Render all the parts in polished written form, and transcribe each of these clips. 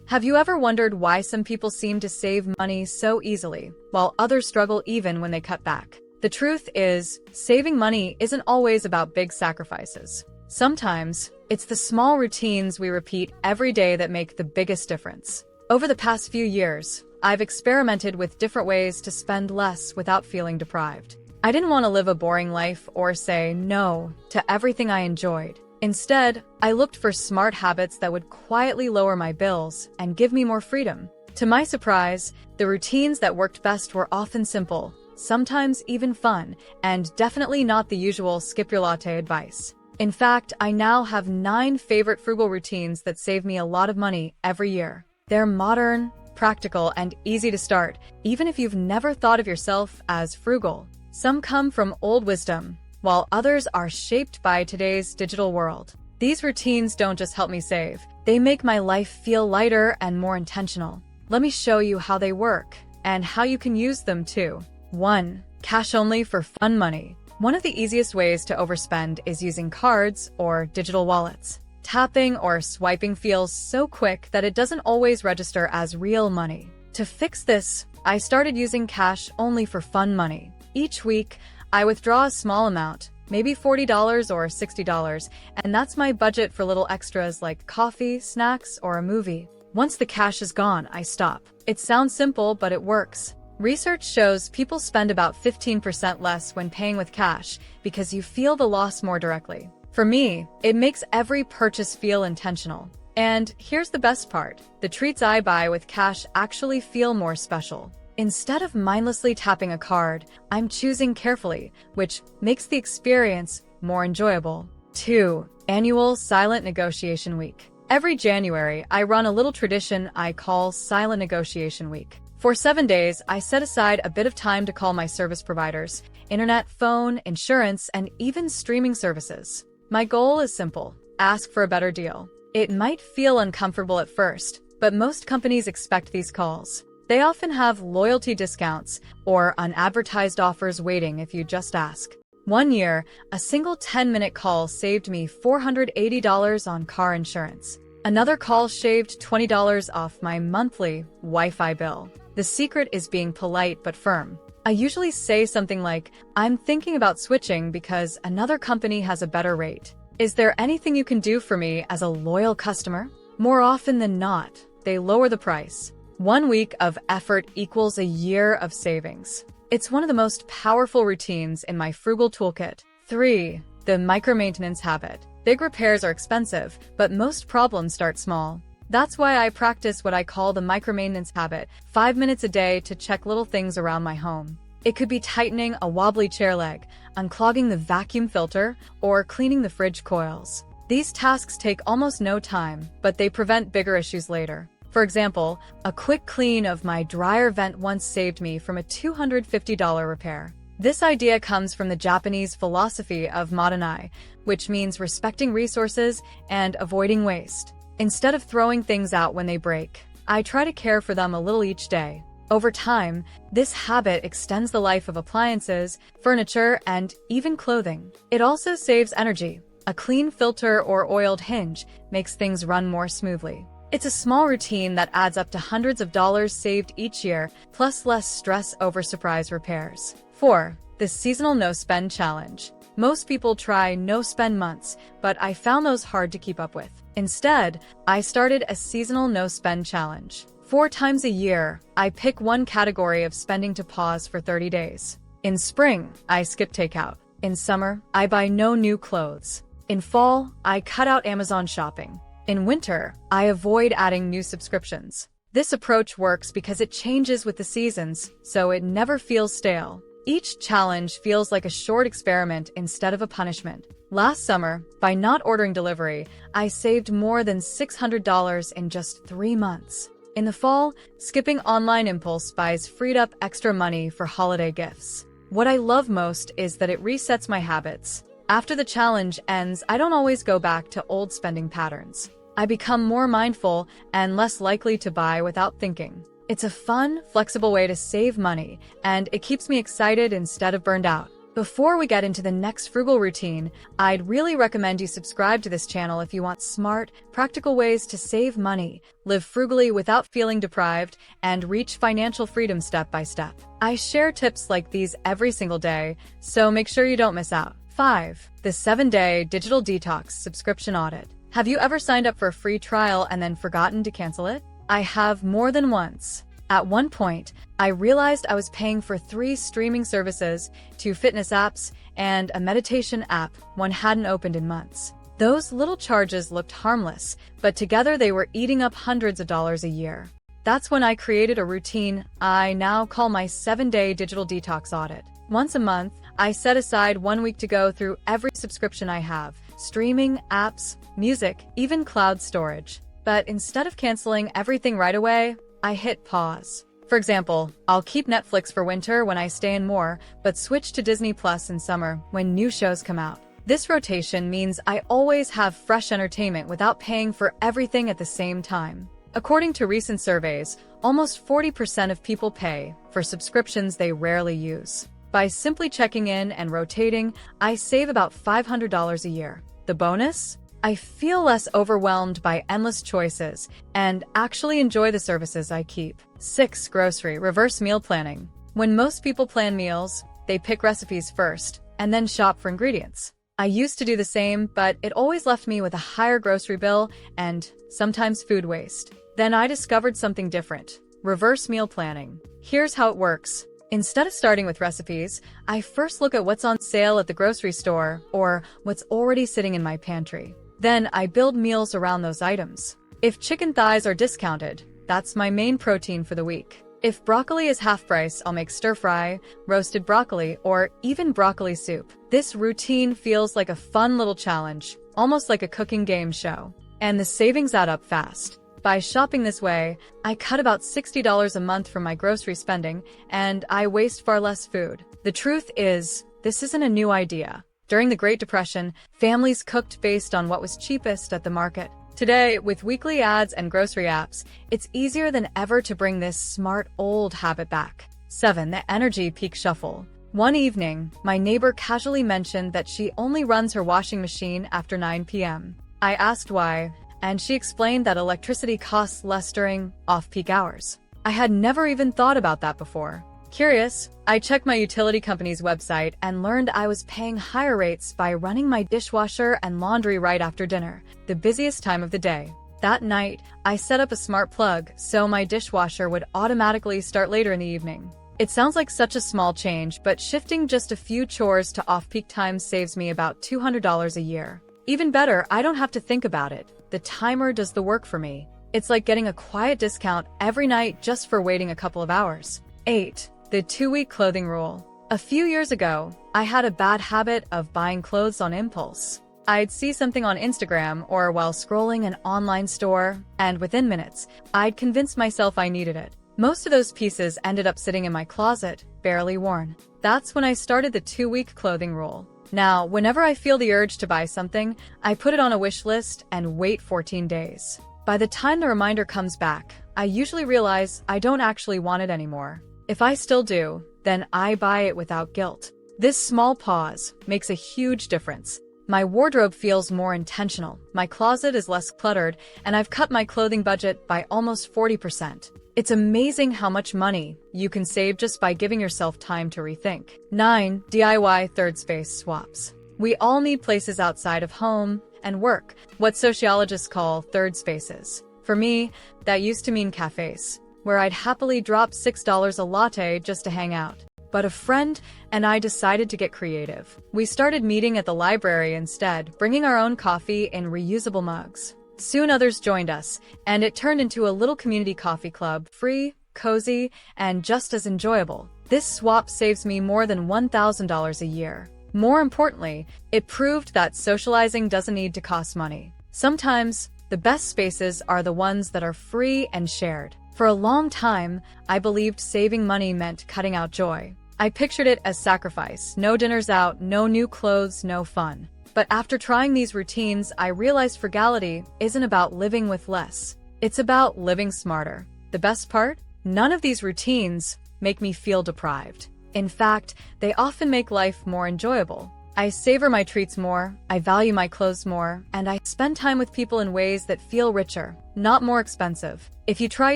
Have you ever wondered why some people seem to save money so easily, while others struggle even when they cut back? The truth is, saving money isn't always about big sacrifices. Sometimes, it's the small routines we repeat every day that make the biggest difference. Over the past few years, I've experimented with different ways to spend less without feeling deprived. I didn't want to live a boring life or say no to everything I enjoyed. Instead, I looked for smart habits that would quietly lower my bills and give me more freedom. To my surprise, the routines that worked best were often simple, sometimes even fun, and definitely not the usual skip your latte advice. In fact, I now have 9 favorite frugal routines that save me a lot of money every year. They're modern, practical, and easy to start, even if you've never thought of yourself as frugal. Some come from old wisdom, while others are shaped by today's digital world. These routines don't just help me save, they make my life feel lighter and more intentional. Let me show you how they work, and how you can use them too. 1. Cash only for fun money. One of the easiest ways to overspend is using cards or digital wallets. Tapping or swiping feels so quick that it doesn't always register as real money. To fix this, I started using cash only for fun money. Each week, I withdraw a small amount, maybe $40 or $60, and that's my budget for little extras like coffee, snacks, or a movie. Once the cash is gone, I stop. It sounds simple, but it works. Research shows people spend about 15% less when paying with cash because you feel the loss more directly. For me, it makes every purchase feel intentional. And here's the best part: the treats I buy with cash actually feel more special. Instead of mindlessly tapping a card, I'm choosing carefully, which makes the experience more enjoyable. 2. Annual Silent Negotiation Week. Every January, I run a little tradition I call Silent Negotiation Week. For 7 days, I set aside a bit of time to call my service providers, internet, phone, insurance, and even streaming services. My goal is simple: ask for a better deal. It might feel uncomfortable at first, but most companies expect these calls. They often have loyalty discounts or unadvertised offers waiting if you just ask. One year, a single 10-minute call saved me $480 on car insurance. Another call shaved $20 off my monthly Wi-Fi bill. The secret is being polite but firm. I usually say something like, "I'm thinking about switching because another company has a better rate. Is there anything you can do for me as a loyal customer?" More often than not, they lower the price. 1 week of effort equals a year of savings. It's one of the most powerful routines in my frugal toolkit. 3. The micro-maintenance habit. Big repairs are expensive, but most problems start small. That's why I practice what I call the micro-maintenance habit, 5 minutes a day to check little things around my home. It could be tightening a wobbly chair leg, unclogging the vacuum filter, or cleaning the fridge coils. These tasks take almost no time, but they prevent bigger issues later. For example, a quick clean of my dryer vent once saved me from a $250 repair. This idea comes from the Japanese philosophy of madanai, which means respecting resources and avoiding waste. Instead of throwing things out when they break, I try to care for them a little each day. Over time, this habit extends the life of appliances, furniture, and even clothing. It also saves energy. A clean filter or oiled hinge makes things run more smoothly. It's a small routine that adds up to hundreds of dollars saved each year, plus less stress over surprise repairs. 4. The Seasonal No-Spend Challenge. Most people try no-spend months, but I found those hard to keep up with. Instead, I started a seasonal no-spend challenge. 4 times a year, I pick one category of spending to pause for 30 days. In spring, I skip takeout. In summer, I buy no new clothes. In fall, I cut out Amazon shopping. In winter, I avoid adding new subscriptions. This approach works because it changes with the seasons, so it never feels stale. Each challenge feels like a short experiment instead of a punishment. Last summer, by not ordering delivery, I saved more than $600 in just 3 months. In the fall, skipping online impulse buys freed up extra money for holiday gifts. What I love most is that it resets my habits. After the challenge ends, I don't always go back to old spending patterns. I become more mindful and less likely to buy without thinking. It's a fun, flexible way to save money, and it keeps me excited instead of burned out. Before we get into the next frugal routine, I'd really recommend you subscribe to this channel if you want smart, practical ways to save money, live frugally without feeling deprived, and reach financial freedom step by step. I share tips like these every single day, so make sure you don't miss out. 5. The 7-day digital detox subscription audit. Have you ever signed up for a free trial and then forgotten to cancel it? I have more than once. At one point, I realized I was paying for 3 streaming services, 2 fitness apps, and a meditation app one hadn't opened in months. Those little charges looked harmless, but together they were eating up hundreds of dollars a year. That's when I created a routine I now call my 7-day digital detox audit. Once a month, I set aside 1 week to go through every subscription I have, streaming, apps, music, even cloud storage. But instead of canceling everything right away, I hit pause. For example, I'll keep Netflix for winter when I stay in more, but switch to Disney Plus in summer when new shows come out. This rotation means I always have fresh entertainment without paying for everything at the same time. According to recent surveys, almost 40% of people pay for subscriptions they rarely use. By simply checking in and rotating, I save about $500 a year. The bonus? I feel less overwhelmed by endless choices and actually enjoy the services I keep. 6. Grocery reverse meal planning. When most people plan meals, they pick recipes first and then shop for ingredients. I used to do the same, but it always left me with a higher grocery bill and sometimes food waste. Then I discovered something different: reverse meal planning. Here's how it works. Instead of starting with recipes, I first look at what's on sale at the grocery store or what's already sitting in my pantry. Then I build meals around those items. If chicken thighs are discounted, that's my main protein for the week. If broccoli is half price, I'll make stir-fry, roasted broccoli, or even broccoli soup. This routine feels like a fun little challenge, almost like a cooking game show. And the savings add up fast. By shopping this way, I cut about $60 a month from my grocery spending, and I waste far less food. The truth is, this isn't a new idea. During the Great Depression, families cooked based on what was cheapest at the market. Today, with weekly ads and grocery apps, it's easier than ever to bring this smart old habit back. 7. The energy peak shuffle. One evening, my neighbor casually mentioned that she only runs her washing machine after 9 p.m. I asked why, and she explained that electricity costs less during off-peak hours. I had never even thought about that before. Curious, I checked my utility company's website and learned I was paying higher rates by running my dishwasher and laundry right after dinner, the busiest time of the day. That night, I set up a smart plug so my dishwasher would automatically start later in the evening. It sounds like such a small change, but shifting just a few chores to off-peak times saves me about $200 a year. Even better, I don't have to think about it. The timer does the work for me. It's like getting a quiet discount every night just for waiting a couple of hours. 8. The 2-week clothing rule. A few years ago, I had a bad habit of buying clothes on impulse. I'd see something on Instagram or while scrolling an online store, and within minutes, I'd convince myself I needed it. Most of those pieces ended up sitting in my closet, barely worn. That's when I started the 2-week clothing rule. Now, whenever I feel the urge to buy something, I put it on a wish list and wait 14 days. By the time the reminder comes back, I usually realize I don't actually want it anymore. If I still do, then I buy it without guilt. This small pause makes a huge difference. My wardrobe feels more intentional, my closet is less cluttered, and I've cut my clothing budget by almost 40%. It's amazing how much money you can save just by giving yourself time to rethink. 9. DIY third space swaps. We all need places outside of home and work, what sociologists call third spaces. For me, that used to mean cafes, where I'd happily drop $6 a latte just to hang out. But a friend and I decided to get creative. We started meeting at the library instead, bringing our own coffee in reusable mugs. Soon others joined us, and it turned into a little community coffee club, free, cozy, and just as enjoyable. This swap saves me more than $1,000 a year. More importantly, it proved that socializing doesn't need to cost money. Sometimes, the best spaces are the ones that are free and shared. For a long time, I believed saving money meant cutting out joy. I pictured it as sacrifice: no dinners out, no new clothes, no fun. But after trying these routines, I realized frugality isn't about living with less. It's about living smarter. The best part? None of these routines make me feel deprived. In fact, they often make life more enjoyable. I savor my treats more, I value my clothes more, and I spend time with people in ways that feel richer, not more expensive. If you try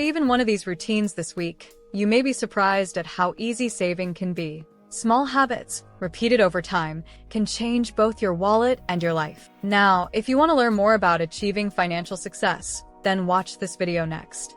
even one of these routines this week, you may be surprised at how easy saving can be. Small habits, repeated over time, can change both your wallet and your life. Now, if you want to learn more about achieving financial success, then watch this video next.